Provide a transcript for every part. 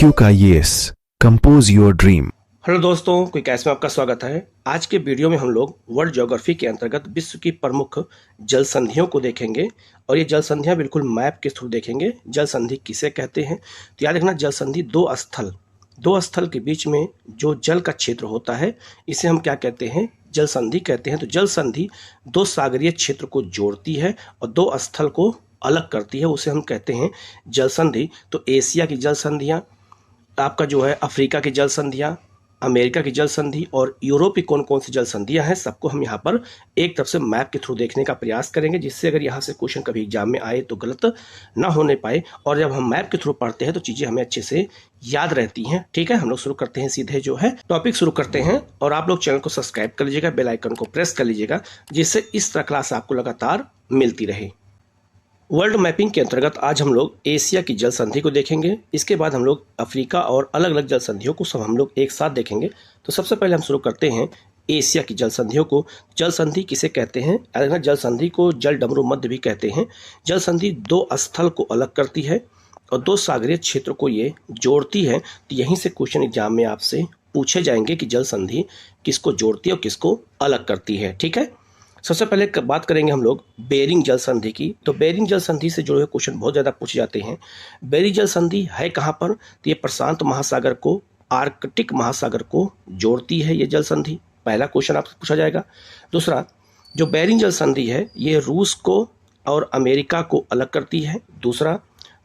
IQ का yes, compose your dream. Hello दोस्तों, quick catch में आपका स्वागत है। आज के वीडियो में हम लोग वर्ल्ड ज्योग्राफी के अंतर्गत विश्व की प्रमुख जल संधियों को देखेंगे और ये जल संधियाँ बिल्कुल मैप के थ्रू देखेंगे। जल संधि किसे कहते हैं तो याद रखना, जल संधि दो स्थल के बीच में जो जल का क्षेत्र होता है इसे हम क्या कहते हैं, जल संधि कहते हैं। तो जल संधि दो सागरीय क्षेत्र को जोड़ती है और दो स्थल को अलग करती है, उसे हम कहते हैं जल संधि। तो एशिया की जल संधियाँ, आपका जो है अफ्रीका की जल संधियाँ, अमेरिका की जल संधि और यूरोप की कौन कौन सी जल संधियाँ हैं, सबको हम यहाँ पर एक तरफ से मैप के थ्रू देखने का प्रयास करेंगे, जिससे अगर यहाँ से क्वेश्चन कभी एग्जाम में आए तो गलत ना होने पाए। और जब हम मैप के थ्रू पढ़ते हैं तो चीज़ें हमें अच्छे से याद रहती हैं। ठीक है, हम लोग शुरू करते हैं, सीधे जो है टॉपिक शुरू करते हैं। और आप लोग चैनल को सब्सक्राइब कर लीजिएगा, बेल आइकन को प्रेस कर लीजिएगा, जिससे इस तरह क्लास आपको लगातार मिलती रहे। वर्ल्ड मैपिंग के अंतर्गत आज हम लोग एशिया की जल संधि को देखेंगे। इसके बाद हम लोग अफ्रीका और अलग अलग जल संधियों को सब हम लोग एक साथ देखेंगे। तो सबसे पहले हम शुरू करते हैं एशिया की जल संधियों को। जल संधि किसे कहते हैं? जल संधि को जल डमरू मध्य भी कहते हैं। जल संधि दो स्थल को अलग करती है और दो सागरीय क्षेत्र को ये जोड़ती है। तो यहीं से क्वेश्चन एग्जाम में आपसे पूछे जाएंगे कि जल संधि किसको जोड़ती है और किसको अलग करती है। ठीक है, सबसे पहले बात करेंगे हम लोग बेरिंग जल संधि की। तो बेरिंग जल संधि से जुड़े हुए क्वेश्चन बहुत ज़्यादा पूछे जाते हैं। बेरिंग जल संधि है कहाँ पर? तो ये प्रशांत महासागर को आर्कटिक महासागर को जोड़ती है ये जल संधि। पहला क्वेश्चन आपसे पूछा जाएगा। दूसरा, जो बेरिंग जल संधि है ये रूस को और अमेरिका को अलग करती है।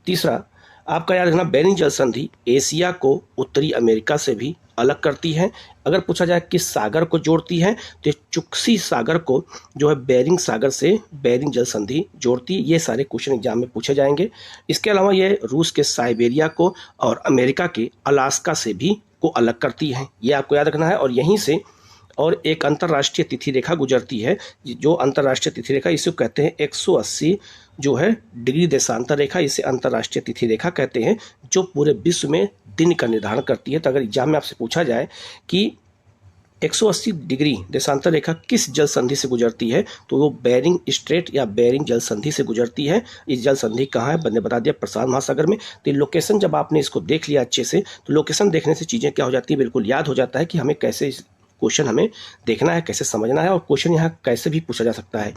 तीसरा, आपका याद रखना, बेरिंग जल संधि एशिया को उत्तरी अमेरिका से भी अलग करती है। अगर पूछा जाए किस सागर को जोड़ती है तो चुक्सी सागर को जो है बेरिंग सागर से बेरिंग जल संधि जोड़ती है। ये सारे क्वेश्चन एग्जाम में पूछे जाएंगे। इसके अलावा ये रूस के साइबेरिया को और अमेरिका के अलास्का से भी को अलग करती है, ये आपको याद रखना है। और यहीं से और एक अंतर्राष्ट्रीय तिथि रेखा गुजरती है, जो अंतर्राष्ट्रीय तिथि रेखा इसे कहते हैं 180 जो है डिग्री देशांतर रेखा, इसे अंतर्राष्ट्रीय तिथि रेखा कहते हैं, जो पूरे विश्व में दिन का निर्धारण करती है। तो अगर एग्जाम में आपसे पूछा जाए कि 180 डिग्री देशांतर रेखा किस जल संधि से गुजरती है तो वो बेरिंग स्ट्रेट या बेरिंग जल संधि से गुजरती है। इस जल संधि कहाँ है? मैंने बता दिया, प्रशांत महासागर में। तो लोकेशन जब आपने इसको देख लिया अच्छे से, तो लोकेशन देखने से चीज़ें क्या हो जाती है, बिल्कुल याद हो जाता है कि हमें कैसे क्वेश्चन हमें देखना है, कैसे समझना है, और क्वेश्चन यहाँ कैसे भी पूछा जा सकता है।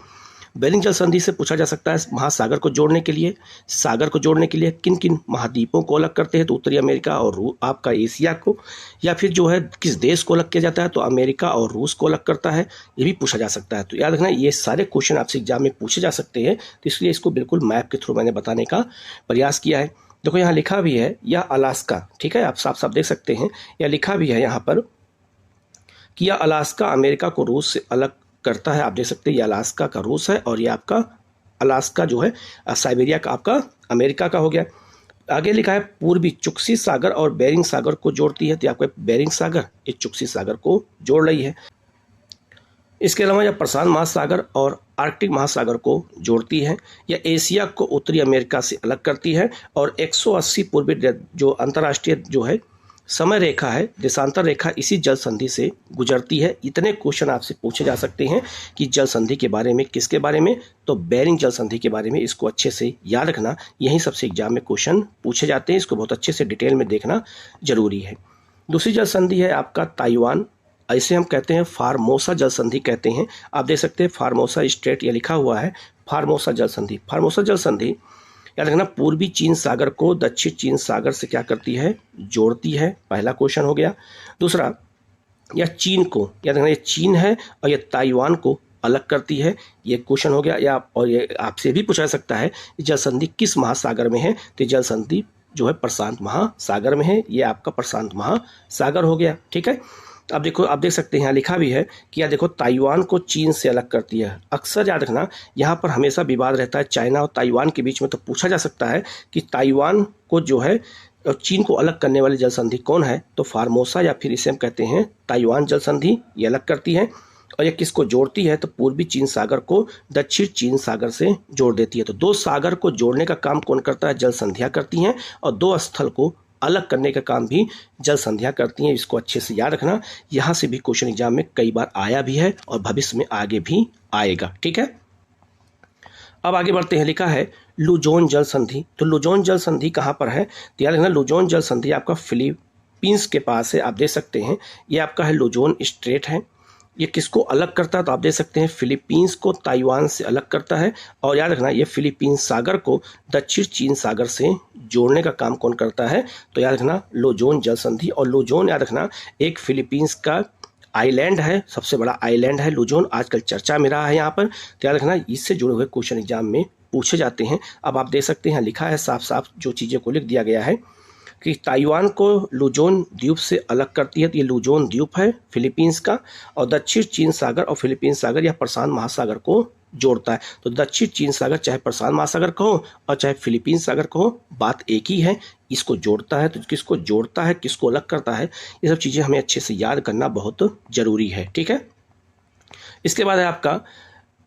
बेरिंग जल संधि से पूछा जा सकता है महासागर को जोड़ने के लिए, सागर को जोड़ने के लिए किन किन महाद्वीपों को अलग करते हैं तो उत्तरी अमेरिका और आपका एशिया को, या फिर जो है किस देश को अलग किया जाता है तो अमेरिका और रूस को अलग करता है, ये भी पूछा जा सकता है। तो याद रखना, ये सारे क्वेश्चन आपसे एग्जाम में पूछे जा सकते हैं, तो इसलिए इसको बिल्कुल मैप के थ्रू मैंने बताने का प्रयास किया है। देखो यहाँ लिखा भी है या अलास्का, ठीक है, आप साफ साफ देख सकते हैं, या लिखा भी है यहाँ पर कि यह अलास्का अमेरिका को रूस से अलग करता है। आप देख सकते हैं ये अलास्का का रूस है और ये आपका अलास्का जो है साइबेरिया का आपका अमेरिका का हो गया। आगे लिखा है पूर्वी चुक्सी सागर और बेरिंग सागर को जोड़ती है, तो आपका बेरिंग सागर इस चुक्सी सागर को जोड़ रही है। इसके अलावा यह प्रशांत महासागर और आर्कटिक महासागर को जोड़ती है, या एशिया को उत्तरी अमेरिका से अलग करती है, और 180 पूर्वी जो अंतर्राष्ट्रीय जो है समय रेखा है, देशांतर रेखा, इसी जल संधि से गुजरती है। इतने क्वेश्चन आपसे पूछे जा सकते हैं कि जल संधि के बारे में, किसके बारे में, तो बेरिंग जल संधि के बारे में। इसको अच्छे से याद रखना, यहीं सबसे एग्जाम में क्वेश्चन पूछे जाते हैं, इसको बहुत अच्छे से डिटेल में देखना जरूरी है। दूसरी जल संधि है आपका ताइवान, ऐसे हम कहते हैं फार्मोसा जल संधि कहते हैं। आप देख सकते हैं फार्मोसा स्ट्रेट, ये लिखा हुआ है फार्मोसा जल संधि। फार्मोसा जल संधि याद रखना, पूर्वी चीन सागर को दक्षिण चीन सागर से क्या करती है, जोड़ती है। पहला क्वेश्चन हो गया। दूसरा, यह चीन को, याद रखना ये चीन है, और यह ताइवान को अलग करती है, ये क्वेश्चन हो गया। या और ये आपसे भी पूछा सकता है जल संधि किस महासागर में है, तो जल संधि जो है प्रशांत महासागर में है, ये आपका प्रशांत महासागर हो गया। ठीक है, अब देखो, आप देख सकते हैं यहाँ लिखा भी है कि यार देखो, ताइवान को चीन से अलग करती है। अक्सर याद रखना, यहाँ पर हमेशा विवाद रहता है चाइना और ताइवान के बीच में। तो पूछा जा सकता है कि ताइवान को जो है चीन को अलग करने वाली जल संधि कौन है, तो फार्मोसा, या फिर इसे हम कहते हैं ताइवान जल संधि, ये अलग करती है। और ये किसको जोड़ती है, तो पूर्वी चीन सागर को दक्षिण चीन सागर से जोड़ देती है। तो दो सागर को जोड़ने का काम कौन करता है, जल संधियाँ करती हैं, और दो स्थल को अलग करने का काम भी जल संधियाँ करती हैं। इसको अच्छे से याद रखना, यहाँ से भी क्वेश्चन एग्जाम में कई बार आया भी है और भविष्य में आगे भी आएगा। ठीक है, अब आगे बढ़ते हैं, लिखा है लुजोन जल संधि। तो लुजोन जल संधि कहाँ पर है? तो याद रखना लुजोन जल संधि आपका फिलीपींस के पास है। आप देख सकते हैं ये आपका है लुजोन स्ट्रेट है। ये किसको अलग करता है? तो आप देख सकते हैं फिलीपींस को ताइवान से अलग करता है। और याद रखना ये फिलीपींस सागर को दक्षिण चीन सागर से जोड़ने का काम कौन करता है? तो याद रखना लुजोन जल संधि। और लुजोन याद रखना एक फिलीपींस का आइलैंड है, सबसे बड़ा आइलैंड है लुजोन, आजकल चर्चा में रहा है यहाँ पर। तो याद रखना इससे जुड़े हुए क्वेश्चन एग्जाम में पूछे जाते हैं। अब आप देख सकते हैं लिखा है साफ साफ जो चीज़ें को लिख दिया गया है कि ताइवान को लुजोन द्वीप से अलग करती है। तो ये लुजोन द्वीप है फिलीपींस का, और दक्षिण चीन सागर और फिलीपींस सागर या प्रशांत महासागर को जोड़ता है। तो दक्षिण चीन सागर चाहे प्रशांत महासागर कहो और चाहे फिलीपींस सागर कहो, बात एक ही है, इसको जोड़ता है। तो किसको जोड़ता है, किसको अलग करता है, ये सब चीज़ें हमें अच्छे से याद करना बहुत जरूरी है। ठीक है, इसके बाद है आपका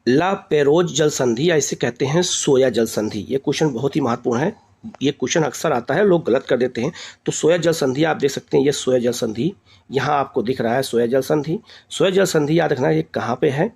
ला पेरोज जल संधि, या इसे कहते हैं सोया जल संधि। ये क्वेश्चन बहुत ही महत्वपूर्ण है, ये क्वेश्चन अक्सर आता है, लोग गलत कर देते हैं। तो सोया जल संधि आप देख सकते हैं, ये सोया जल संधि यहाँ आपको दिख रहा है, सोया जल संधि। सोया जल संधि याद रखना ये कहाँ पे है?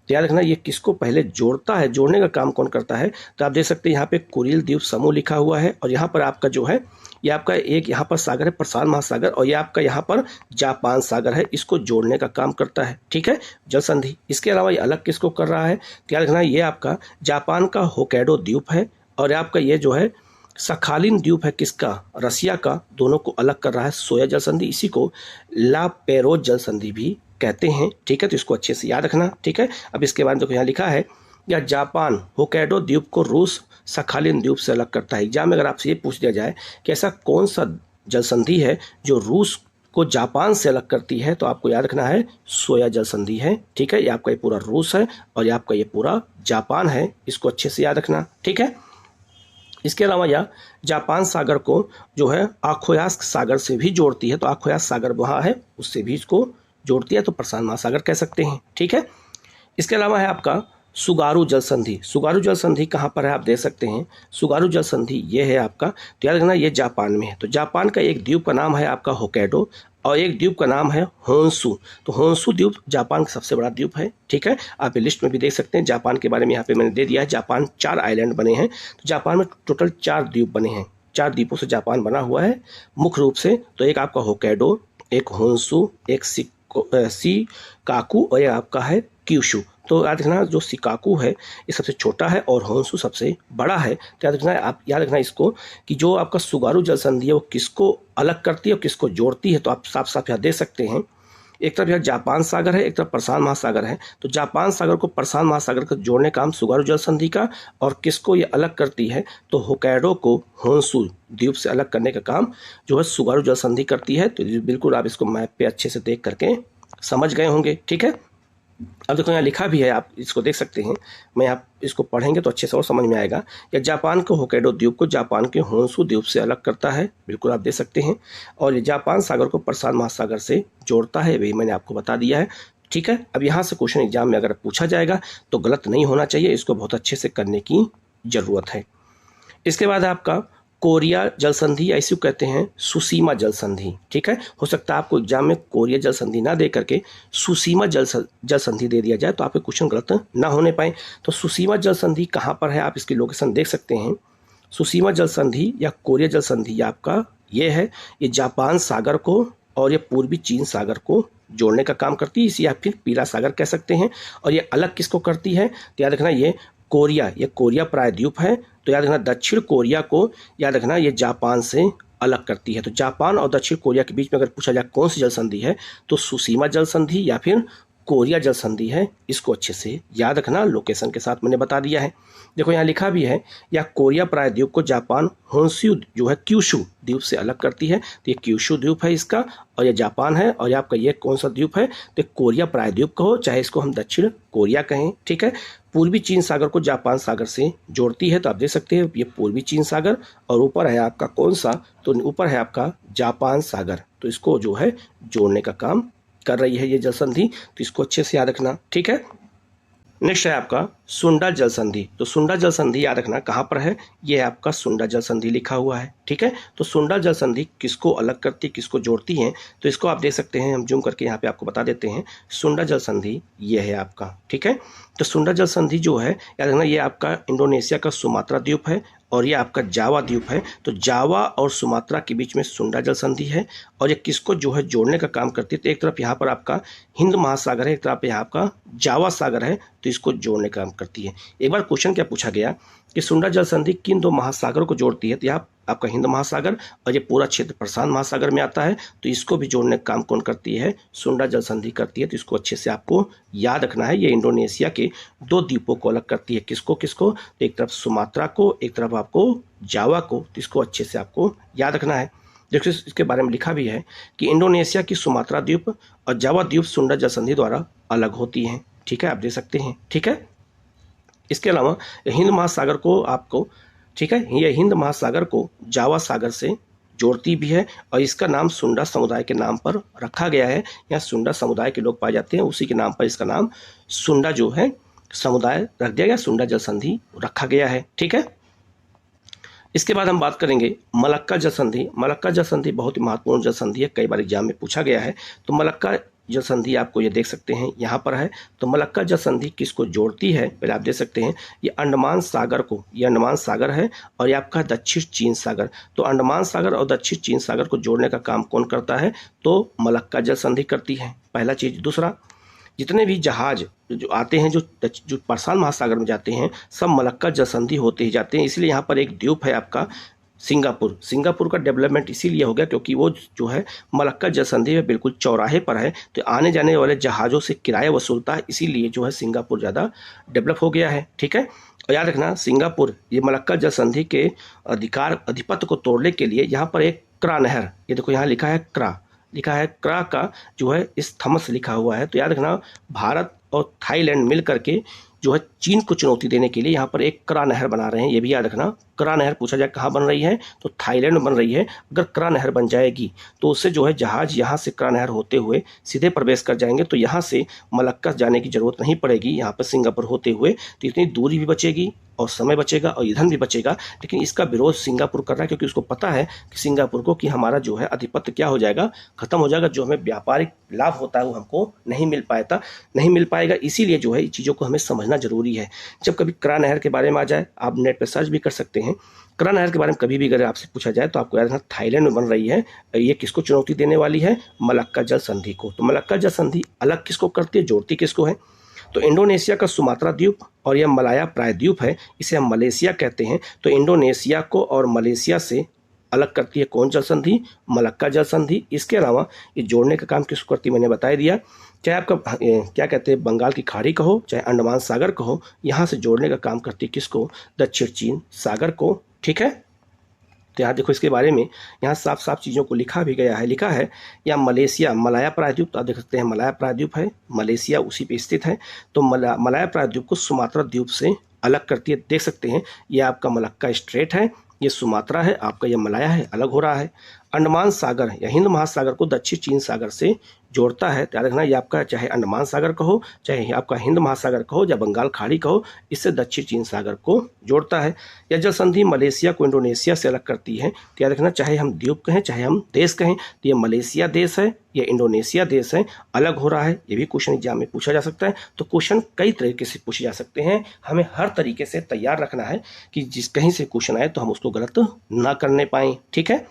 तो याद रखना ये किसको पहले जोड़ता है, जोड़ने का काम कौन करता है? तो आप देख सकते हैं यहाँ पे कुरिल द्वीप समूह लिखा हुआ है, और यहाँ पर आपका जो है ये आपका एक यहाँ पर सागर है प्रशांत महासागर, और ये आपका यहाँ पर जापान सागर है, इसको जोड़ने का काम करता है। ठीक है, जल संधि। इसके अलावा ये अलग किसको कर रहा है? तो याद रखना ये आपका जापान का होकैडो द्वीप है, और आपका ये जो है सखालिन द्वीप है किसका? रसिया का, दोनों को अलग कर रहा है सोया जल संधि। इसी को ला पेरोज जल संधि भी कहते हैं। ठीक है, तो इसको अच्छे से याद रखना। ठीक है, अब इसके बाद देखो यहाँ लिखा है या जापान होकैडो द्वीप को रूस सखालिन द्वीप से अलग करता है। एग्जाम में अगर आपसे ये पूछ दिया जाए कि ऐसा कौन सा जल संधि है जो रूस को जापान से अलग करती है, तो आपको याद रखना है सोया जल संधि है। ठीक है, ये आपका ये पूरा रूस है और ये आपका ये पूरा जापान है, इसको अच्छे से याद रखना। ठीक है, इसके अलावा यह जापान सागर को जो है आखोयास सागर से भी जोड़ती है। तो आखोयास सागर वहाँ है, उससे भी इसको जोड़ती है, तो प्रशांत महासागर कह सकते हैं। ठीक है, इसके अलावा है आपका सुगारू जल संधि। सुगारू जल संधि कहाँ पर है? आप देख सकते हैं सुगारू जल संधि ये है आपका। तो याद रखना ये जापान में है। तो जापान का एक द्वीप का नाम है आपका होकैडो, और एक द्वीप का नाम है होन्शु। तो होन्शु द्वीप जापान का सबसे बड़ा द्वीप है। ठीक है, आप लिस्ट में भी देख सकते हैं जापान के बारे में यहाँ पे मैंने दे दिया है। जापान 4 आइलैंड बने हैं, तो जापान में टोटल 4 द्वीप बने हैं, 4 द्वीपों से जापान बना हुआ है मुख्य रूप से। तो एक आपका होकैडो, एक होन्शु, एक शिकाकू, और ये आपका है क्यूशु। तो याद रखना जो शिकाकू है ये सबसे छोटा है और होन्शु सबसे बड़ा है। तो याद रखना, आप याद रखना इसको कि जो आपका सुगारू जल संधि है वो किसको अलग करती है और किसको जोड़ती है। तो आप साफ साफ यहाँ देख सकते हैं, एक तरफ यहाँ जापान सागर है, एक तरफ प्रशांत महासागर है। तो जापान सागर को प्रशांत महासागर को जोड़ने का काम सुगारू जल संधि का, और किसको ये अलग करती है? तो होकैडो को होन्शु द्वीप से अलग करने का काम जो है सुगारू जल संधि करती है। तो बिल्कुल आप इसको मैप पे अच्छे से देख करके समझ गए होंगे। ठीक है, अब देखो यहाँ लिखा भी है, आप इसको देख सकते हैं। मैं आप इसको पढ़ेंगे तो अच्छे से और समझ में आएगा। या जापान के होकैडो द्वीप को जापान के होन्शु द्वीप से अलग करता है, बिल्कुल आप देख सकते हैं। और ये जापान सागर को प्रशांत महासागर से जोड़ता है, वही मैंने आपको बता दिया है। ठीक है, अब यहाँ से क्वेश्चन एग्जाम में अगर पूछा जाएगा तो गलत नहीं होना चाहिए, इसको बहुत अच्छे से करने की ज़रूरत है। इसके बाद आपका कोरिया जल संधि, या इसी को कहते हैं सुसीमा जल संधि। ठीक है, हो सकता है आपको एग्जाम में कोरिया जल संधि ना दे करके सुसीमा जल संधि दे दिया जाए, तो आपके क्वेश्चन गलत ना होने पाए। तो सुसीमा जल संधि कहाँ पर है? आप इसकी लोकेशन देख सकते हैं। सुसीमा जल संधि या कोरिया जल संधि आपका ये है, ये जापान सागर को और ये पूर्वी चीन सागर को जोड़ने का काम करती है, इसे या फिर पीला सागर कह सकते हैं। और ये अलग किसको करती है? तो याद रखना ये कोरिया, ये कोरिया प्रायद्वीप है। तो याद रखना दक्षिण कोरिया को याद रखना ये जापान से अलग करती है। तो जापान और दक्षिण कोरिया के बीच में अगर पूछा जाए कौन सी जल संधि है, तो सुसीमा जल संधि या फिर कोरिया जल संधि है, इसको अच्छे से याद रखना। लोकेशन के साथ मैंने बता दिया है। देखो यहाँ लिखा भी है, या कोरिया प्रायद्वीप को जापान होन्शु जो है क्यूशु द्वीप से अलग करती है। तो ये क्यूशु द्वीप है इसका, और ये जापान है। और ये आपका ये कौन सा द्वीप है? तो कोरिया प्रायद्वीप कहो, चाहे इसको हम दक्षिण कोरिया कहें। ठीक है, पूर्वी चीन सागर को जापान सागर से जोड़ती है। तो आप देख सकते हैं ये पूर्वी चीन सागर, और ऊपर है आपका कौन सा? तो ऊपर है आपका जापान सागर। तो इसको जो है जोड़ने का काम कर रही है ये जल संधि, तो इसको अच्छे से याद रखना। ठीक है, नेक्स्ट है आपका सुंडा जल संधि। तो सुंडा जल संधि याद रखना कहाँ पर है, ये है आपका सुंडा जल संधि लिखा हुआ है। ठीक है, तो सुंडा जल संधि किसको अलग करती है, किसको जोड़ती है, तो इसको आप देख सकते हैं, हम जूम करके यहाँ पे आपको बता देते हैं। सुंडा जल संधि ये है आपका। ठीक है, तो सुंडा जल संधि जो है याद रखना, ये आपका इंडोनेशिया का सुमात्रा द्वीप है और ये आपका जावा द्वीप है। तो जावा और सुमात्रा के बीच में सुंडा जल संधि है और ये किसको जो है जोड़ने का काम करती है। तो एक तरफ यहाँ पर आपका हिंद महासागर है, एक तरफ यहाँ आपका जावा सागर है, तो इसको जोड़ने का काम करती है। एक बार क्वेश्चन क्या पूछा गया कि सुंडा जल संधि किन दो महासागरों को जोड़ती है, तो यहाँ आपका हिंद महासागर और ये पूरा क्षेत्र प्रशांत महासागर में आता है, तो इसको भी जोड़ने का काम कौन करती है, सुंडा जल संधि करती है। तो इसको अच्छे से आपको याद रखना है। ये इंडोनेशिया के दो द्वीपों को अलग करती है, किसको किसको, तो एक तरफ सुमात्रा को, एक तरफ आपको जावा को। तो इसको अच्छे से आपको याद रखना है। देखिए इसके बारे में लिखा भी है कि इंडोनेशिया की सुमात्रा द्वीप और जावा द्वीप सुंडा जल संधि द्वारा अलग होती हैं। ठीक है, आप देख सकते हैं। ठीक है, इसके अलावा हिंद महासागर को आपको, ठीक है, ये हिंद महासागर को जावा सागर से जोड़ती भी है और इसका नाम सुंडा समुदाय के नाम पर रखा गया है। यहाँ सुंडा समुदाय के लोग पाए जाते हैं, उसी के नाम पर इसका नाम सुंडा जो है समुदाय रख दिया गया, सुंडा जल संधि रखा गया है। ठीक है, इसके बाद हम बात करेंगे मलक्का जल संधि। मलक्का जल संधि बहुत ही महत्वपूर्ण जल संधि है, कई बार एग्जाम में पूछा गया है। तो मलक्का जल संधि आपको ये देख सकते हैं यहाँ पर है। तो मलक्का जल संधि किसको जोड़ती है, पहले आप देख सकते हैं, ये अंडमान सागर को, ये अंडमान सागर है और ये आपका दक्षिण चीन सागर। तो अंडमान सागर और दक्षिण चीन सागर को जोड़ने का काम कौन करता है, तो मलक्का जल संधि करती है, पहला चीज। दूसरा, जितने भी जहाज जो आते हैं, जो प्रशांत महासागर में जाते हैं, सब मलक्का जल संधि होते ही जाते हैं। इसलिए यहाँ पर एक द्वीप है आपका सिंगापुर। सिंगापुर का डेवलपमेंट इसीलिए हो गया क्योंकि वो जो है मलक्का जल संधि में बिल्कुल चौराहे पर है, तो आने जाने वाले जहाज़ों से किराया वसूलता है, इसीलिए जो है सिंगापुर ज़्यादा डेवलप हो गया है। ठीक है, और याद रखना सिंगापुर ये मलक्का जल संधि के अधिपत्य को तोड़ने के लिए यहाँ पर एक क्रा नहर, ये देखो यहाँ लिखा है क्रा, लिखा है क्रा का जो है इस थमस लिखा हुआ है। तो याद रखना भारत और थाईलैंड मिल करके जो है चीन को चुनौती देने के लिए यहाँ पर एक क्रा नहर बना रहे हैं, ये भी याद रखना। क्रा नहर पूछा जाए कहाँ बन रही है, तो थाईलैंड में बन रही है। अगर क्रा नहर बन जाएगी तो उससे जो है जहाज यहाँ से क्रा नहर होते हुए सीधे प्रवेश कर जाएंगे, तो यहाँ से मलक्का जाने की जरूरत नहीं पड़ेगी, यहाँ पर सिंगापुर होते हुए। तो इतनी दूरी भी बचेगी और समय बचेगा और ईंधन भी बचेगा। लेकिन इसका विरोध सिंगापुर कर रहा है क्योंकि उसको पता है कि सिंगापुर को कि हमारा जो है आधिपत्य क्या हो जाएगा, खत्म हो जाएगा, जो हमें व्यापारिक लाभ होता है वो हमको नहीं मिल पाएगा। इसीलिए जो है इन चीज़ों को हमें समझना जरूरी है। जब कभी क्रा नहर के बारे में आ जाए, आप नेट पर सर्च भी कर सकते हैं। क्रा नहर के बारे में कभी भी अगर आपसे पूछा जाए तो आपको याद रखना थाईलैंड में बन रही है। ये किसको चुनौती देने वाली है, मलक्का जल संधि को। तो मलक्का जल संधि अलग किसको करती है, जोड़ती किसको है, तो इंडोनेशिया का सुमात्रा द्वीप और यह मलाया प्रायद्वीप है, इसे हम मलेशिया कहते हैं। तो इंडोनेशिया को और मलेशिया से अलग करती है कौन जल संधि, मलक्का जल संधि। इसके अलावा ये जोड़ने का काम किसको करती है, मैंने बता दिया। चाहे आपका क्या कहते हैं बंगाल की खाड़ी कहो, चाहे अंडमान सागर कहो, यहाँ से जोड़ने का काम करती है किसको, दक्षिण चीन सागर को। ठीक है, तो यहाँ देखो इसके बारे में यहाँ साफ साफ चीज़ों को लिखा भी गया है। लिखा है यहाँ मलेशिया मलाया प्रायद्वीप, तो आप देख सकते हैं मलाया प्रायद्वीप है, मलेशिया उसी पे स्थित है। तो मलाया प्रायद्वीप को सुमात्रा द्वीप से अलग करती है। देख सकते हैं ये आपका मलक्का स्ट्रेट है, ये सुमात्रा है, आपका ये मलाया है, अलग हो रहा है। अंडमान सागर या हिंद महासागर को दक्षिण चीन सागर से जोड़ता है। याद रखना ये आपका चाहे अंडमान सागर कहो, चाहे आपका हिंद महासागर कहो या बंगाल खाड़ी कहो, इससे दक्षिण चीन सागर को जोड़ता है। यह जल संधि मलेशिया को इंडोनेशिया से अलग करती है। तो याद रखना चाहे हम द्वीप कहें चाहे हम देश कहें, तो ये मलेशिया देश है, ये इंडोनेशिया देश है, अलग हो रहा है। ये भी क्वेश्चन एग्जाम में पूछा जा सकता है। तो क्वेश्चन कई तरीके से पूछे जा सकते हैं, हमें हर तरीके से तैयार रखना है कि जिस कहीं से क्वेश्चन आए तो हम उसको गलत ना करने पाए। ठीक है,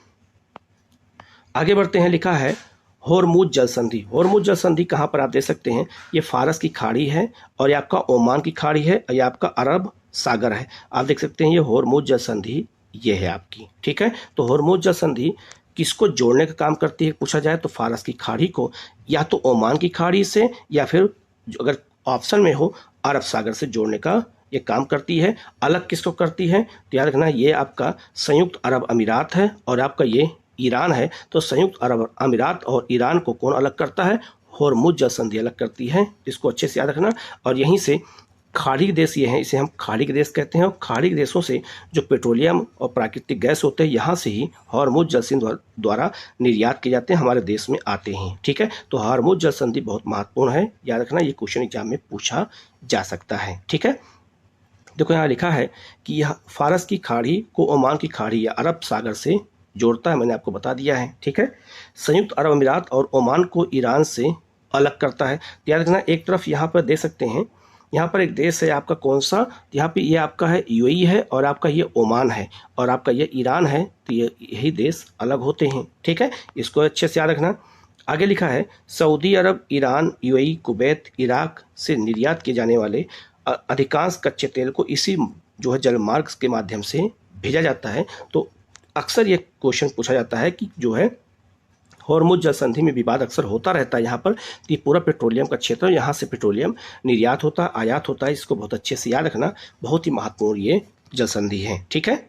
आगे बढ़ते हैं। लिखा है होर्मुज जल संधि। होर्मुज जल संधि कहाँ पर आप देख सकते हैं, ये फारस की खाड़ी है और ये आपका ओमान की खाड़ी है और ये आपका अरब सागर है। आप देख सकते हैं ये होर्मुज जल संधि ये है आपकी। ठीक है, तो होर्मुज जल संधि किसको जोड़ने का काम करती है पूछा जाए तो फारस की खाड़ी को या तो ओमान की खाड़ी से या फिर अगर ऑप्शन में हो अरब सागर से जोड़ने का ये काम करती है। अलग किसको करती है, तो याद रखना ये आपका संयुक्त अरब अमीरात है और आपका ये ईरान है। तो संयुक्त अरब अमीरात और ईरान को कौन अलग करता है, होर्मुज जल संधि अलग करती है। इसको अच्छे से याद रखना। और यहीं से खाड़ी देश ये हैं, इसे हम खाड़ी के देश कहते हैं। और खाड़ी के देशों से जो पेट्रोलियम और प्राकृतिक गैस होते हैं यहाँ से ही होर्मुज जल संधि द्वारा निर्यात किए जाते हैं, हमारे देश में आते हैं। ठीक है, तो होर्मुज जल संधि बहुत महत्वपूर्ण है, याद रखना। ये क्वेश्चन एग्जाम में पूछा जा सकता है। ठीक है, देखो यहाँ लिखा है कि यह फारस की खाड़ी को ओमान की खाड़ी या अरब सागर से जोड़ता है, मैंने आपको बता दिया है। ठीक है, संयुक्त अरब अमीरात और ओमान को ईरान से अलग करता है। तो याद रखना, एक तरफ यहाँ पर दे सकते हैं, यहाँ पर एक देश है आपका कौन सा, यहाँ पे ये आपका है यूएई है, और आपका ये ओमान है, और आपका ये ईरान है। तो ये यही देश अलग होते हैं। ठीक है, इसको अच्छे से याद रखना। आगे लिखा है सऊदी अरब, ईरान, यूएई, कुवैत, इराक से निर्यात किए जाने वाले अधिकांश कच्चे तेल को इसी जो है जलमार्ग के माध्यम से भेजा जाता है। तो अक्सर ये क्वेश्चन पूछा जाता है कि जो है हॉर्मुज जल संधि में विवाद अक्सर होता रहता है यहाँ पर। तो ये पूरा पेट्रोलियम का क्षेत्र, यहाँ से पेट्रोलियम निर्यात होता है, आयात होता है। इसको बहुत अच्छे से याद रखना, बहुत ही महत्वपूर्ण ये जल संधि है। ठीक है,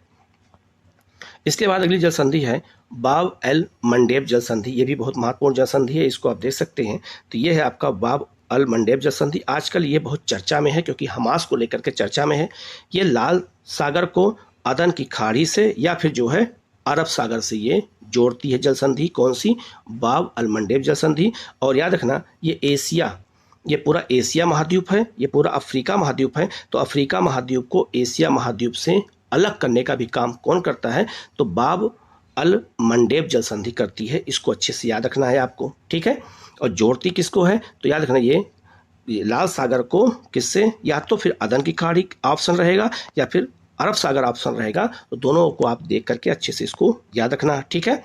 इसके बाद अगली जल संधि है बाब एल मंडेब जल संधि। ये भी बहुत महत्वपूर्ण जल संधि है, इसको आप देख सकते हैं। तो ये है आपका बाब अल मंडेब जल संधि। आजकल ये बहुत चर्चा में है क्योंकि हमास को लेकर के चर्चा में है। ये लाल सागर को अदन की खाड़ी से या फिर जो है अरब सागर से ये जोड़ती है जल संधि। कौन सी? बाब अल मंडेब जल संधि। और याद रखना, ये एशिया, ये पूरा एशिया महाद्वीप है, ये पूरा अफ्रीका महाद्वीप है। तो अफ्रीका महाद्वीप को एशिया महाद्वीप से अलग करने का भी काम कौन करता है? तो बाब अल मंडेब जल संधि करती है। इसको अच्छे से याद रखना है आपको। ठीक है, और जोड़ती किसको है? तो याद रखना, ये लाल सागर को किससे? या तो फिर अदन की खाड़ी ऑप्शन रहेगा या फिर अरब सागर ऑप्शन रहेगा। तो दोनों को आप देख करके अच्छे से इसको याद रखना। ठीक है,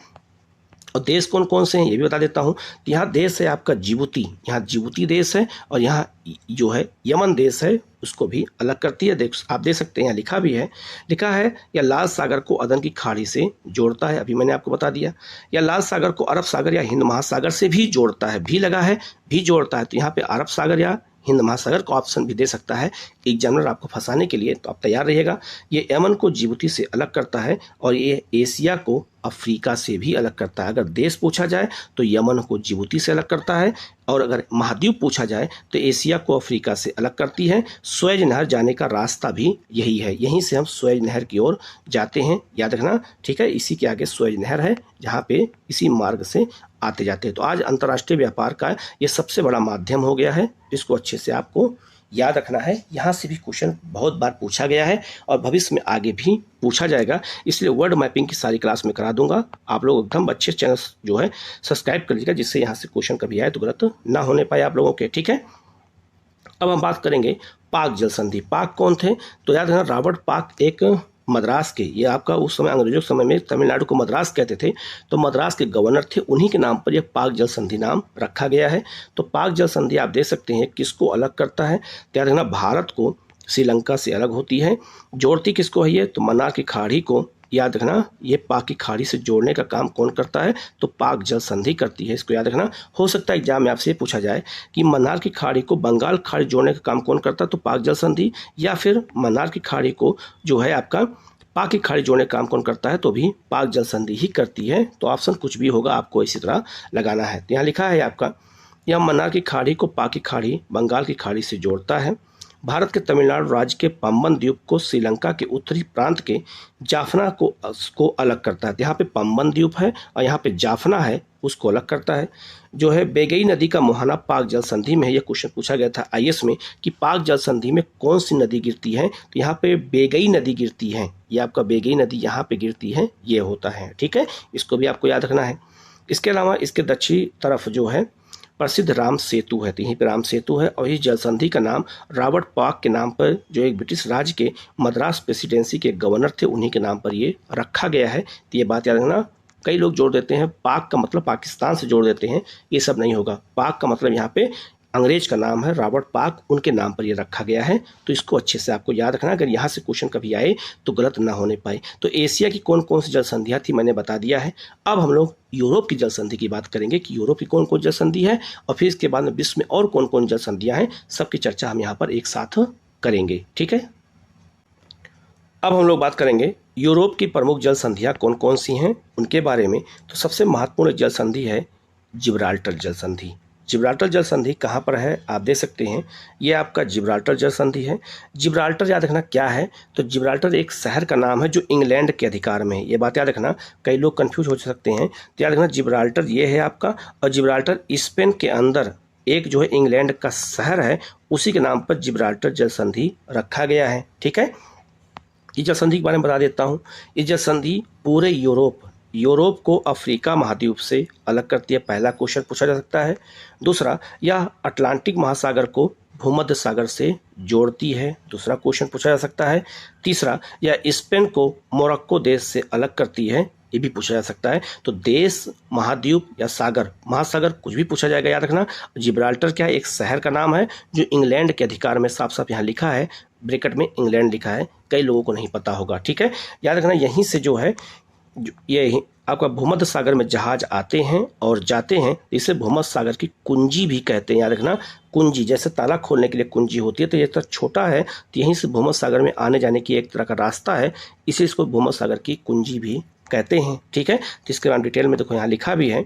और देश कौन कौन से हैं ये भी बता देता हूँ। यहाँ देश है आपका जिबूती, यहाँ जिबूती देश है, और यहाँ जो है यमन देश है, उसको भी अलग करती है। देख आप देख सकते हैं, यहाँ लिखा भी है, लिखा है या लाल सागर को अदन की खाड़ी से जोड़ता है, अभी मैंने आपको बता दिया। या लाल सागर को अरब सागर या हिंद महासागर से भी जोड़ता है, भी लगा है, भी जोड़ता है। तो यहाँ पे अरब सागर या हिंद महासागर का ऑप्शन भी दे सकता है एग्जामिनर आपको फंसाने के लिए, तो आप तैयार रहिएगा। ये यमन को जिबूती से अलग करता है, और ये एशिया को अफ्रीका से भी अलग करता है। अगर देश पूछा जाए तो यमन को जिबूती से अलग करता है, और अगर महाद्वीप पूछा जाए तो एशिया को अफ्रीका से अलग करती है। सुएज नहर जाने का रास्ता भी यही है, यहीं से हम सुएज नहर की ओर जाते हैं, याद रखना। ठीक है, इसी के आगे सुएज नहर है, जहाँ पे इसी मार्ग से आते जाते हैं। तो आज अंतर्राष्ट्रीय व्यापार का ये सबसे बड़ा माध्यम हो गया है, इसको अच्छे से आपको याद रखना है। यहाँ से भी क्वेश्चन बहुत बार पूछा गया है और भविष्य में आगे भी पूछा जाएगा, इसलिए वर्ड मैपिंग की सारी क्लास में करा दूंगा। आप लोग एकदम अच्छे चैनल जो है सब्सक्राइब कर लीजिएगा, जिससे यहाँ से क्वेश्चन कभी आए तो गलत ना होने पाए आप लोगों के। ठीक है, अब हम बात करेंगे पाक जल संधि। पाक कौन थे? तो याद रखना, रॉबर्ट पाक एक मद्रास के, ये आपका उस समय अंग्रेजों के समय में तमिलनाडु को मद्रास कहते थे, तो मद्रास के गवर्नर थे, उन्हीं के नाम पर यह पाक जल संधि नाम रखा गया है। तो पाक जल संधि आप देख सकते हैं किसको अलग करता है। तो याद रखना, भारत को श्रीलंका से अलग होती है। जोड़ती किसको है ये? तो मन्नार की खाड़ी को, याद रखना, ये पाक की खाड़ी से जोड़ने का काम कौन करता है? तो पाक जल संधि करती है, इसको याद रखना। हो सकता है एग्जाम में आपसे पूछा जाए कि मन्नार की खाड़ी को बंगाल खाड़ी जोड़ने का काम कौन करता है? तो पाक जल संधि। या फिर मन्नार की खाड़ी को जो है आपका पाक की खाड़ी जोड़ने का काम कौन करता है? तो भी पाक जल संधि ही करती है। तो ऑप्शन कुछ भी होगा, आपको इसी तरह लगाना है। तो यहाँ लिखा है आपका, यह मन्नार की खाड़ी को पाक की खाड़ी बंगाल की खाड़ी से जोड़ता है। भारत के तमिलनाडु राज्य के पंबन द्वीप को श्रीलंका के उत्तरी प्रांत के जाफना को अलग करता है। यहाँ पे पंबन द्वीप है और यहाँ पे जाफना है, उसको अलग करता है। जो है बेगई नदी का मुहाना पाक जल संधि में है। ये क्वेश्चन पूछा गया था आईएएस में कि पाक जल संधि में कौन सी नदी गिरती है? तो यहाँ पे बेगई नदी गिरती है, ये आपका बेगई नदी यहाँ पे गिरती है, ये होता है। ठीक है, इसको भी आपको याद रखना है। इसके अलावा इसके दक्षिणी तरफ जो है प्रसिद्ध राम सेतु है, तो यहीं पर राम सेतु है, और इस जल संधि का नाम रॉबर्ट पाक के नाम पर, जो एक ब्रिटिश राज्य के मद्रास प्रेसिडेंसी के गवर्नर थे, उन्हीं के नाम पर ये रखा गया है। तो ये बात याद रखना। कई लोग जोड़ देते हैं पाक का मतलब पाकिस्तान से जोड़ देते हैं, ये सब नहीं होगा। पाक का मतलब यहाँ पे अंग्रेज का नाम है, रॉबर्ट पाक, उनके नाम पर ये रखा गया है। तो इसको अच्छे से आपको याद रखना, अगर यहाँ से क्वेश्चन कभी आए तो गलत ना होने पाए। तो एशिया की कौन कौन सी जल संधियाँ थी मैंने बता दिया है। अब हम लोग यूरोप की जल संधि की बात करेंगे कि यूरोप की कौन कौन जल संधि है, और फिर इसके बाद में विश्व में और कौन कौन जल संधियाँ हैं, सबकी चर्चा हम यहाँ पर एक साथ करेंगे। ठीक है, अब हम लोग बात करेंगे यूरोप की प्रमुख जल संधियाँ कौन कौन सी हैं उनके बारे में। तो सबसे महत्वपूर्ण जल संधि है जिब्राल्टर जल संधि। जिब्राल्टर जल संधि कहाँ पर है? आप देख सकते हैं, ये आपका जिब्राल्टर जल संधि है। जिब्राल्टर याद रखना क्या है? तो जिब्राल्टर एक शहर का नाम है जो इंग्लैंड के अधिकार में है, ये बात याद रखना। कई लोग कंफ्यूज हो सकते हैं, तो याद रखना जिब्राल्टर ये है आपका, और जिब्राल्टर स्पेन के अंदर एक जो है इंग्लैंड का शहर है, उसी के नाम पर जिब्राल्टर जल संधि रखा गया है। ठीक है, इस जल संधि के बारे में बता देता हूँ। इस जल संधि पूरे यूरोप को अफ्रीका महाद्वीप से अलग करती है, पहला क्वेश्चन पूछा जा सकता है। दूसरा, यह अटलांटिक महासागर को भूमध्य सागर से जोड़ती है, दूसरा क्वेश्चन पूछा जा सकता है। तीसरा, यह स्पेन को मोरक्को देश से अलग करती है, ये भी पूछा जा सकता है। तो देश, महाद्वीप या सागर, महासागर कुछ भी पूछा जाएगा, याद रखना। जिब्राल्टर क्या है, एक शहर का नाम है जो इंग्लैंड के अधिकार में, साफ साफ यहाँ लिखा है, ब्रैकेट में इंग्लैंड लिखा है, कई लोगों को नहीं पता होगा। ठीक है, याद रखना, यहीं से जो है ये आपका भूमध्य सागर में जहाज आते हैं और जाते हैं, इसे भूमध्य सागर की कुंजी भी कहते हैं। याद रखना, कुंजी, जैसे ताला खोलने के लिए कुंजी होती है, तो ये इतना छोटा है, तो यहीं से भूमध्य सागर में आने जाने की एक तरह का रास्ता है, इसे इसको भूमध्य सागर की कुंजी भी कहते हैं। ठीक है, तो इसके बारे में डिटेल में देखो, यहाँ लिखा भी है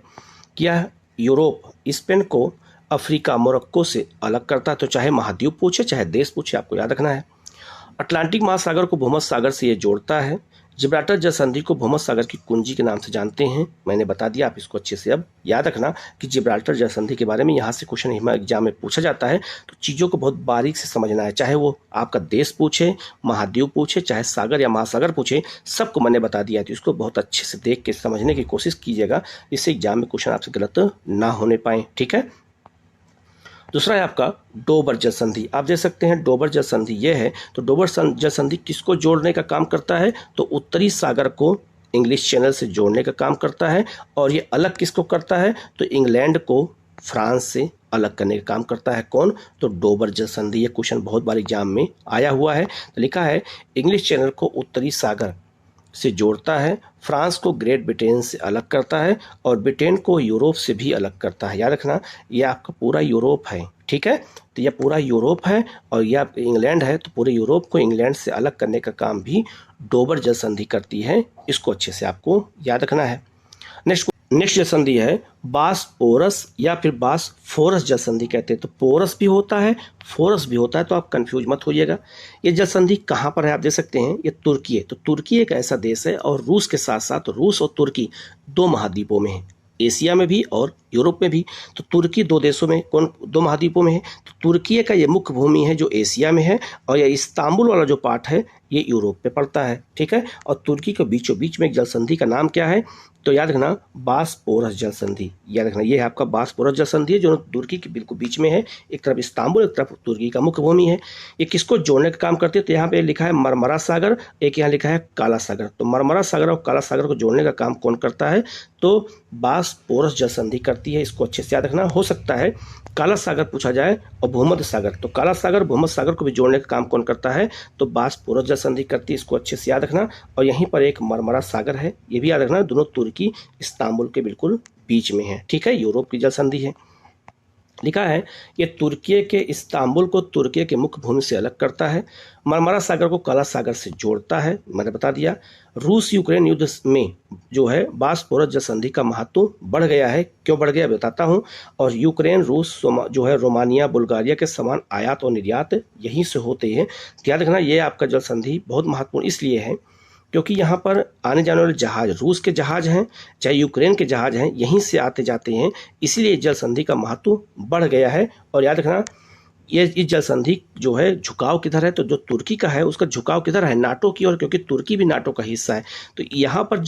कि यह यूरोप स्पेन को अफ्रीका मोरक्को से अलग करता है। तो चाहे महाद्वीप पूछे चाहे देश पूछे, आपको याद रखना है। अटलांटिक महासागर को भूमध्य सागर से ये जोड़ता है। जिब्राल्टर जल संधि को भूमध्य सागर की कुंजी के नाम से जानते हैं, मैंने बता दिया, आप इसको अच्छे से अब याद रखना कि जिब्राल्टर जल संधि के बारे में यहाँ से क्वेश्चन एग्जाम में पूछा जाता है, तो चीज़ों को बहुत बारीक से समझना है, चाहे वो आपका देश पूछे, महाद्वीप पूछे, चाहे सागर या महासागर पूछे, सबको मैंने बता दिया है। तो इसको बहुत अच्छे से देख के समझने की कोशिश कीजिएगा, जिससे एग्जाम में क्वेश्चन आपसे गलत ना होने पाए। ठीक है, दूसरा है आपका डोबर जल संधि। आप देख सकते हैं डोबर जल संधि ये है। तो डोबर जल संधि किसको जोड़ने का काम करता है, तो उत्तरी सागर को इंग्लिश चैनल से जोड़ने का काम करता है। और ये अलग किसको करता है, तो इंग्लैंड को फ्रांस से अलग करने का काम करता है। कौन, तो डोबर जल संधि। ये क्वेश्चन बहुत बार एग्जाम में आया हुआ है। तो लिखा है इंग्लिश चैनल को उत्तरी सागर से जोड़ता है, फ्रांस को ग्रेट ब्रिटेन से अलग करता है और ब्रिटेन को यूरोप से भी अलग करता है। याद रखना, ये आपका पूरा यूरोप है। ठीक है, तो यह पूरा यूरोप है और यह आपका इंग्लैंड है, तो पूरे यूरोप को इंग्लैंड से अलग करने का काम भी डोबर जल संधि करती है। इसको अच्छे से आपको याद रखना है। नेक्स्ट जल संधि है बासपोरस या फिर बासफोरस जल संधि कहते हैं। तो पोरस भी होता है, फोरस भी होता है, तो आप कंफ्यूज मत होइएगा। ये जल संधि कहाँ पर है, आप देख सकते हैं, ये तुर्की है। तो तुर्की एक ऐसा देश है और रूस के साथ साथ रूस और तुर्की दो महाद्वीपों में है, एशिया में भी और यूरोप में भी। तो तुर्की दो देशों में, कौन, दो महाद्वीपों में है। तो तुर्की का ये मुख्य भूमि है जो एशिया में है, और ये इस्तांबुल वाला जो पार्ट है ये यूरोप पे पड़ता है। ठीक है, और तुर्की के बीचों बीच में एक जल संधि का नाम क्या है, तो याद रखना बासपोरस जल संधि। याद रखना, ये है आपका बासपोरस जल संधि है, जो तुर्की के बिल्कुल बीच में है, एक तरफ इस्तांबुल, एक तरफ तुर्की का मुख्य भूमि है। ये किसको जोड़ने का काम करती है, तो यहाँ पे लिखा है मरमरा सागर, एक यहाँ लिखा है काला सागर। तो मरमरा सागर और काला सागर को जोड़ने का काम कौन करता है, तो बासपोरस जल संधि करती है। इसको अच्छे से याद रखना। हो सकता है काला सागर पूछा जाए और भूमध्य सागर, तो काला सागर भूमध्य सागर को भी जोड़ने का काम कौन करता है, तो बासपोरस जल संधि करती है। इसको अच्छे से याद रखना। और यहीं पर एक मरमरा सागर है, ये भी याद रखना, दोनों तुर्की इस्तांबुल के बिल्कुल बीच में है। ठीक है, यूरोप की जल संधि है। लिखा है ये तुर्की के इस्तांबुल को तुर्की के मुख्य भूमि से अलग करता है, मरमरा सागर को काला सागर से जोड़ता है, मैंने बता दिया। रूस यूक्रेन युद्ध में जो है बासपोरस जल संधि का महत्व बढ़ गया है, क्यों बढ़ गया बताता हूँ। और यूक्रेन रूस जो है रोमानिया बुल्गारिया के सामान आयात और निर्यात यहीं से होते हैं। याद रखना, ये आपका जल संधि बहुत महत्वपूर्ण इसलिए है क्योंकि यहाँ पर आने जाने वाले जहाज, रूस के जहाज हैं चाहे यूक्रेन के जहाज हैं, यहीं से आते जाते हैं, इसीलिए जल संधि का महत्व बढ़ गया है। और याद रखना, ये इस जल संधि जो है झुकाव किधर है, तो जो तुर्की का है उसका झुकाव किधर है, नाटो की ओर, क्योंकि तुर्की भी नाटो का हिस्सा है। तो यहाँ पर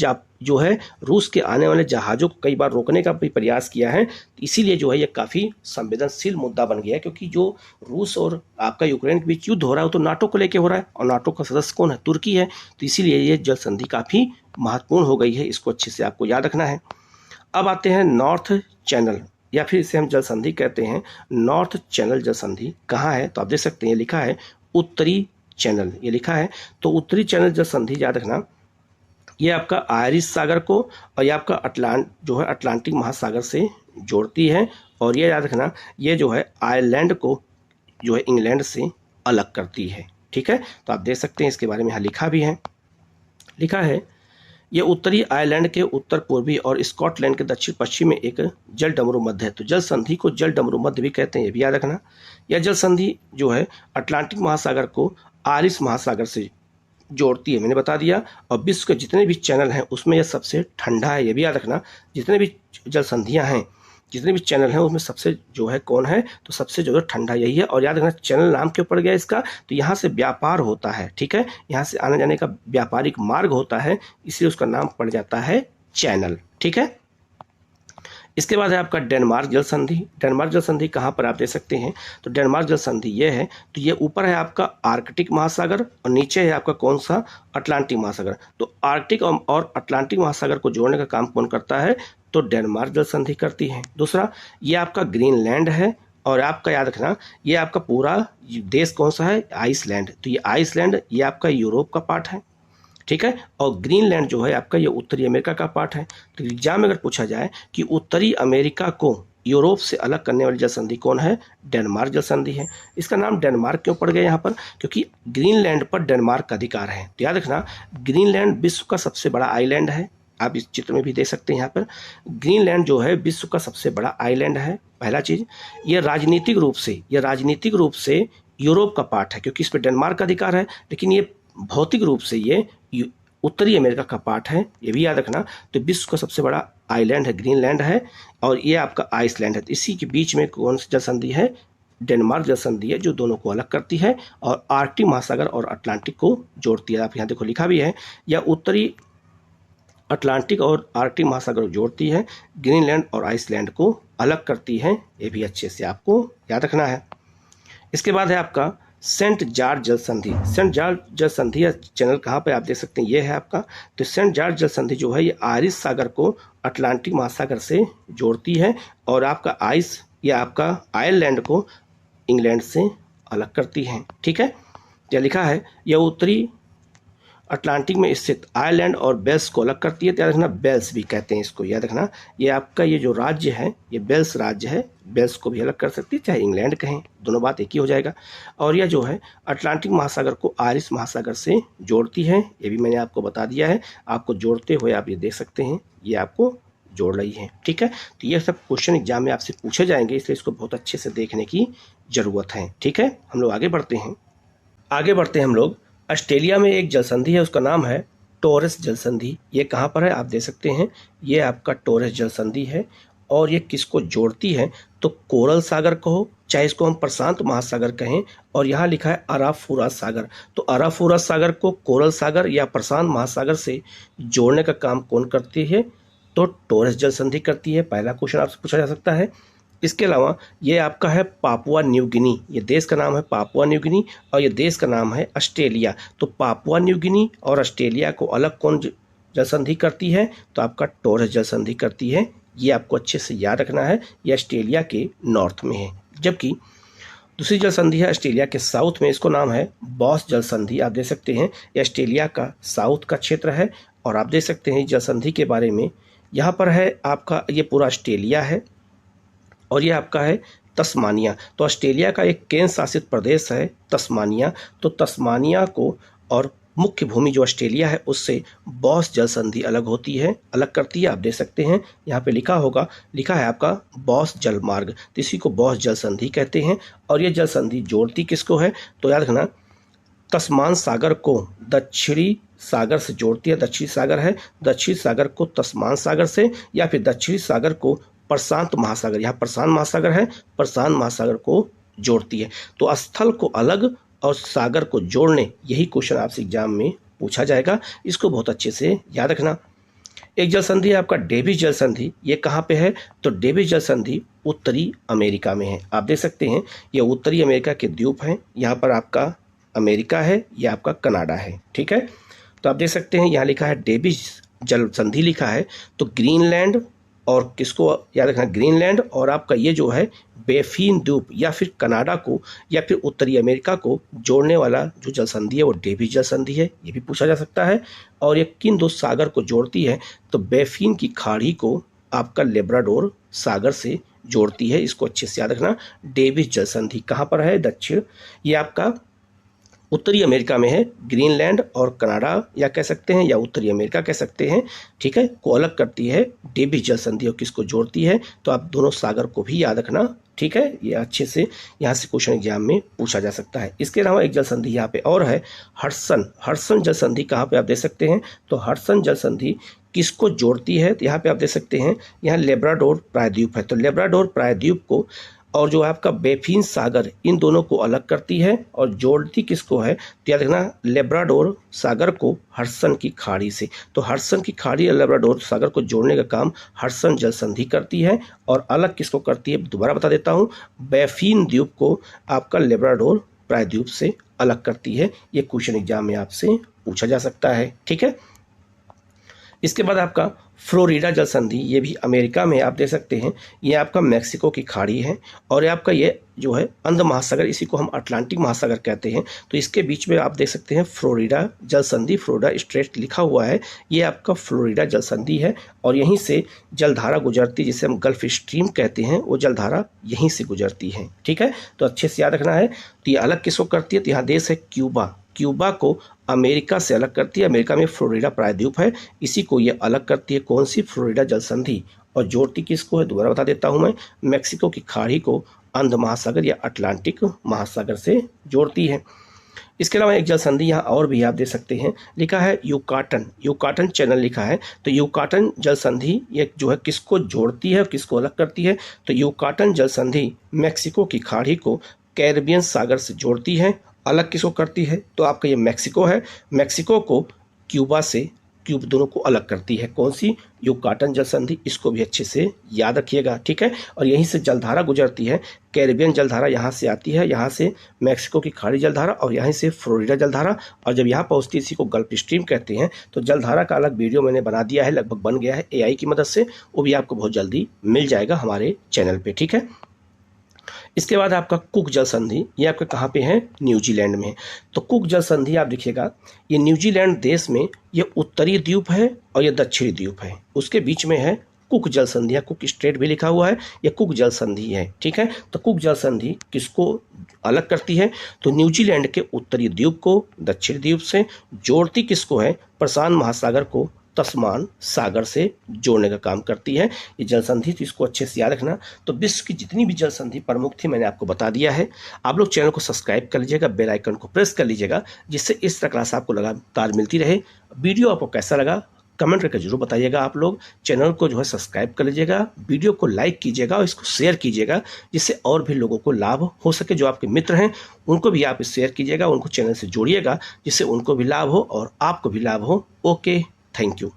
जो है रूस के आने वाले जहाज़ों को कई बार रोकने का भी प्रयास किया है, इसीलिए जो है ये काफ़ी संवेदनशील मुद्दा बन गया है। क्योंकि जो रूस और आपका यूक्रेन के बीच युद्ध हो रहा है वो तो नाटो को लेकर हो रहा है, और नाटो का सदस्य कौन है, तुर्की है। तो इसीलिए ये जल संधि काफ़ी महत्वपूर्ण हो गई है, इसको अच्छे से आपको याद रखना है। अब आते हैं नॉर्थ चैनल, या फिर इसे हम जल संधि कहते हैं नॉर्थ चैनल जल संधि। कहाँ है, तो आप देख सकते हैं लिखा है उत्तरी चैनल, ये लिखा है। तो उत्तरी चैनल जल संधि याद रखना, ये आपका आयरिश सागर को और ये आपका अटलांटिक महासागर से जोड़ती है। और ये याद रखना, ये जो है आयरलैंड को जो है इंग्लैंड से अलग करती है। ठीक है, तो आप देख सकते हैं इसके बारे में यहाँ लिखा भी है। लिखा है ये उत्तरी आयरलैंड के उत्तर पूर्वी और स्कॉटलैंड के दक्षिण पश्चिम में एक जल डमरू मध्य है। तो जल संधि को जल डमरू मध्य भी कहते हैं, ये भी याद रखना। यह जल संधि जो है अटलांटिक महासागर को आयरिश महासागर से जोड़ती है, मैंने बता दिया। और विश्व के जितने भी चैनल हैं उसमें यह सबसे ठंडा है, ये भी याद रखना। जितने भी जल संधियाँ हैं जितने भी चैनल हैं उसमें सबसे जो है कौन है, तो सबसे जो है ठंडा यही है। और याद रखना चैनल नाम क्यों पड़ गया इसका, तो यहाँ से व्यापार होता है, ठीक है, यहाँ से आने जाने का व्यापारिक मार्ग होता है, इसलिए उसका नाम पड़ जाता है चैनल, ठीक है। इसके बाद है आपका डेनमार्क जल संधि। डेनमार्क जल संधि कहाँ पर आप दे सकते हैं, तो डेनमार्क जल संधि ये है, तो ये ऊपर है आपका आर्कटिक महासागर और नीचे है आपका कौन सा, अटलांटिक महासागर। तो आर्कटिक और अटलांटिक महासागर को जोड़ने का काम कौन करता है, तो डेनमार्क जल संधि करती है। दूसरा ये आपका ग्रीनलैंड है, और आपका याद रखना ये आपका पूरा देश कौन सा है, आइसलैंड। तो ये आइसलैंड ये आपका यूरोप का पार्ट है, ठीक है, और ग्रीनलैंड जो है आपका ये उत्तरी अमेरिका का पार्ट है। तो एग्जाम में अगर पूछा जाए कि उत्तरी अमेरिका को यूरोप से अलग करने वाली जल संधि कौन है, डेनमार्क जल संधि है। इसका नाम डेनमार्क क्यों पड़ गया यहाँ पर, क्योंकि ग्रीनलैंड पर डेनमार्क का अधिकार है। तो याद रखना ग्रीनलैंड विश्व का सबसे बड़ा आइलैंड है, आप इस चित्र में भी देख सकते हैं। यहाँ पर ग्रीनलैंड जो है विश्व का सबसे बड़ा आइलैंड है। पहला चीज ये राजनीतिक रूप से यूरोप का पार्ट है, क्योंकि इस पर डेनमार्क का अधिकार है, लेकिन ये भौतिक रूप से ये उत्तरी अमेरिका का पार्ट है, ये भी याद रखना। तो विश्व का सबसे बड़ा आइलैंड है ग्रीनलैंड है, और ये आपका आइसलैंड है। तो इसी के बीच में कौन सी जल संधि है, डेनमार्क जल संधि है, जो दोनों को अलग करती है और आर्कटिक महासागर और अटलांटिक को जोड़ती है। आप यहाँ देखो लिखा भी है, या उत्तरी अटलांटिक और आर्कटिक महासागर को जोड़ती है, ग्रीनलैंड और आइसलैंड को अलग करती है, ये भी अच्छे से आपको याद रखना है। इसके बाद है आपका सेंट जॉर्ज जल संधि। सेंट जॉर्ज जल संधि या चैनल कहाँ पे आप देख सकते हैं, ये है आपका। तो सेंट जॉर्ज जल संधि जो है ये आयरिश सागर को अटलांटिक महासागर से जोड़ती है, और आपका आइस या आपका आयरलैंड को इंग्लैंड से अलग करती है, ठीक है। यह लिखा है यह उत्तरी अटलांटिक में स्थित आयरलैंड और वेल्स को अलग करती है। याद रखना वेल्स भी कहते हैं इसको, याद रखना ये आपका ये जो राज्य है ये वेल्स राज्य है, वेल्स को भी अलग कर सकती है, चाहे इंग्लैंड कहें, दोनों बात एक ही हो जाएगा। और यह जो है अटलांटिक महासागर को आयरिश महासागर से जोड़ती है, ये भी मैंने आपको बता दिया है। आपको जोड़ते हुए आप ये देख सकते हैं, ये आपको जोड़ रही है, ठीक है। तो ये सब क्वेश्चन एग्जाम में आपसे पूछे जाएंगे, इसलिए इसको बहुत अच्छे से देखने की जरूरत है, ठीक है। हम लोग आगे बढ़ते हैं हम लोग। ऑस्ट्रेलिया में एक जल संधि है, उसका नाम है टोरस जल संधि। ये कहाँ पर है आप देख सकते हैं, ये आपका टोरस जल संधि है, और ये किसको जोड़ती है, तो कोरल सागर को हो, चाहे इसको हम प्रशांत महासागर कहें, और यहाँ लिखा है अराफुरा सागर। तो अराफुरा सागर को कोरल सागर या प्रशांत महासागर से जोड़ने का काम कौन करती है, तो टोरस जल संधि करती है। पहला क्वेश्चन आपसे पूछा जा सकता है। इसके अलावा ये आपका है पापुआ न्यू गिनी, ये देश का नाम है पापुआ न्यू गिनी, और ये देश का नाम है ऑस्ट्रेलिया। तो पापुआ न्यू गिनी और ऑस्ट्रेलिया को अलग कौन जल संधि करती है, तो आपका टोरस जल संधि करती है। ये आपको अच्छे से याद रखना है, ये ऑस्ट्रेलिया के नॉर्थ में है। जबकि दूसरी जल संधि है ऑस्ट्रेलिया के साउथ में, इसको नाम है बॉस जल संधि। आप देख सकते हैं ये ऑस्ट्रेलिया का साउथ का क्षेत्र है, और आप देख सकते हैं जल संधि के बारे में यहाँ पर है आपका ये पूरा ऑस्ट्रेलिया है, और ये आपका है तस्मानिया। तो ऑस्ट्रेलिया का एक केंद्र शासित प्रदेश है तस्मानिया। तो तस्मानिया को और मुख्य भूमि जो ऑस्ट्रेलिया है उससे बॉस जल संधि अलग होती है, अलग करती है। आप देख सकते हैं यहाँ पे लिखा है आपका बॉस जल मार्ग, तो इसी को बॉस जल संधि कहते हैं। और ये जल संधि जोड़ती किसको है, तो याद रखना तस्मान सागर को दक्षिणी सागर से जोड़ती है। दक्षिणी सागर है, दक्षिणी सागर को तस्मान सागर से, या फिर दक्षिणी सागर को प्रशांत महासागर, यहाँ प्रशांत महासागर है, प्रशांत महासागर को जोड़ती है। तो स्थल को अलग और सागर को जोड़ने, यही क्वेश्चन आपसे एग्जाम में पूछा जाएगा, इसको बहुत अच्छे से याद रखना। एक जल संधि है आपका डेविस जल संधि। ये कहाँ पे है, तो डेविस जल संधि उत्तरी अमेरिका में है। आप देख सकते हैं ये उत्तरी अमेरिका के द्वीप हैं, यहाँ पर आपका अमेरिका है, यह आपका कनाडा है, ठीक है। तो आप देख सकते हैं यहाँ लिखा है डेविस जल संधि लिखा है, तो ग्रीनलैंड और किसको याद रखना, ग्रीनलैंड और आपका ये जो है बेफिन द्वीप या फिर कनाडा को या फिर उत्तरी अमेरिका को जोड़ने वाला जो जल संधि है वो डेविस जल संधि है, ये भी पूछा जा सकता है। और ये किन दो सागर को जोड़ती है, तो बेफिन की खाड़ी को आपका लेब्राडोर सागर से जोड़ती है, इसको अच्छे से याद रखना। डेविस जल संधि कहाँ पर है, दक्षिण, ये आपका उत्तरी अमेरिका में है। ग्रीनलैंड और कनाडा या कह सकते हैं, या उत्तरी अमेरिका कह सकते हैं, ठीक है, को अलग करती है डेविस जल संधि। और किसको जोड़ती है, तो आप दोनों सागर को भी याद रखना, ठीक है, ये अच्छे से यहाँ से क्वेश्चन एग्जाम में पूछा जा सकता है। इसके अलावा एक जल संधि यहाँ पे और है, हडसन। हडसन जल संधि कहाँ पे आप देख सकते हैं, तो हडसन जल संधि किसको जोड़ती है, तो यहाँ पे आप देख सकते हैं, यहाँ लेब्राडोर प्रायद्वीप है, तो लेब्राडोर प्रायद्वीप को और जो आपका बेफिन सागर, इन दोनों को अलग करती है और जोड़ती किसको है, तो याद रखना लेब्राडोर सागर को हडसन की खाड़ी से। तो हडसन की खाड़ी और लेब्राडोर सागर को जोड़ने का काम हडसन जल संधि करती है और अलग किसको करती है, दोबारा बता देता हूँ, बेफिन द्वीप को आपका लेब्राडोर प्रायद्वीप से अलग करती है। ये क्वेश्चन एग्जाम में आपसे पूछा जा सकता है, ठीक है। इसके बाद आपका फ्लोरिडा जल संधि, ये भी अमेरिका में आप देख सकते हैं, ये आपका मैक्सिको की खाड़ी है और ये आपका ये जो है अंध महासागर, इसी को हम अटलांटिक महासागर कहते हैं, तो इसके बीच में आप देख सकते हैं फ्लोरिडा जल संधि, फ्लोरिडा स्ट्रेट लिखा हुआ है, ये आपका फ्लोरिडा जल संधि है और यहीं से जलधारा गुजरती, जिसे हम गल्फ स्ट्रीम कहते हैं, वो जलधारा यहीं से गुजरती है, ठीक है। तो अच्छे से याद रखना है। तो ये अलग किसको करती है, तो यहाँ देश है क्यूबा, क्यूबा को अमेरिका से अलग करती है, अमेरिका में फ्लोरिडा प्रायद्वीप है, इसी को ये अलग करती है, कौन सी, फ्लोरिडा जल संधि, और जोड़ती किसको है, दोबारा बता देता हूं मैं, मैक्सिको की खाड़ी को अंध महासागर या अटलांटिक महासागर से जोड़ती है। इसके अलावा एक जल संधि यहाँ और भी आप देख सकते हैं, लिखा है यूकाटन, यूकाटन चैनल लिखा है, तो यूकाटन जल संधि ये जो है किसको जोड़ती है और किसको अलग करती है, तो यूकाटन जल संधि मैक्सिको की खाड़ी को कैरिबियन सागर से जोड़ती है, अलग किसको करती है, तो आपका ये मैक्सिको है, मैक्सिको को क्यूबा से, क्यूब दोनों को अलग करती है, कौन सी, यूकाटन जल संधि, इसको भी अच्छे से याद रखिएगा, ठीक है। और यहीं से जलधारा गुजरती है, कैरिबियन जलधारा यहाँ से आती है, यहाँ से मैक्सिको की खाड़ी जलधारा और यहाँ से फ्लोरिडा जलधारा, और जब यहाँ पहुँचती है इसी को गल्फ स्ट्रीम कहते हैं। तो जलधारा का अलग वीडियो मैंने बना दिया है, लगभग बन गया है AI की मदद से, वो भी आपको बहुत जल्दी मिल जाएगा हमारे चैनल पर, ठीक है। इसके बाद आपका कुक जल संधि, ये आपका कहाँ पे है, न्यूजीलैंड में। तो कुक जल संधि आप देखिएगा, ये न्यूजीलैंड देश में ये उत्तरी द्वीप है और ये दक्षिणी द्वीप है, उसके बीच में है कुक जल संधि, या कुक स्ट्रेट भी लिखा हुआ है, ये कुक जल संधि है, ठीक है। तो कुक जल संधि किसको अलग करती है, तो न्यूजीलैंड के उत्तरी द्वीप को दक्षिणी द्वीप से, जोड़ती किसको है, प्रशांत महासागर को तस्मान सागर से जोड़ने का काम करती है ये जल संधि। तो इसको अच्छे से याद रखना। तो विश्व की जितनी भी जल संधि प्रमुख थी मैंने आपको बता दिया है। आप लोग चैनल को सब्सक्राइब कर लीजिएगा, बेल आइकन को प्रेस कर लीजिएगा, जिससे इस तरह क्लास आपको लगातार मिलती रहे। वीडियो आपको कैसा लगा कमेंट करके जरूर बताइएगा। आप लोग चैनल को जो है सब्सक्राइब कर लीजिएगा, वीडियो को लाइक कीजिएगा और इसको शेयर कीजिएगा, जिससे और भी लोगों को लाभ हो सके। जो आपके मित्र हैं उनको भी आप शेयर कीजिएगा, उनको चैनल से जोड़िएगा, जिससे उनको भी लाभ हो और आपको भी लाभ हो। Okay, thank you.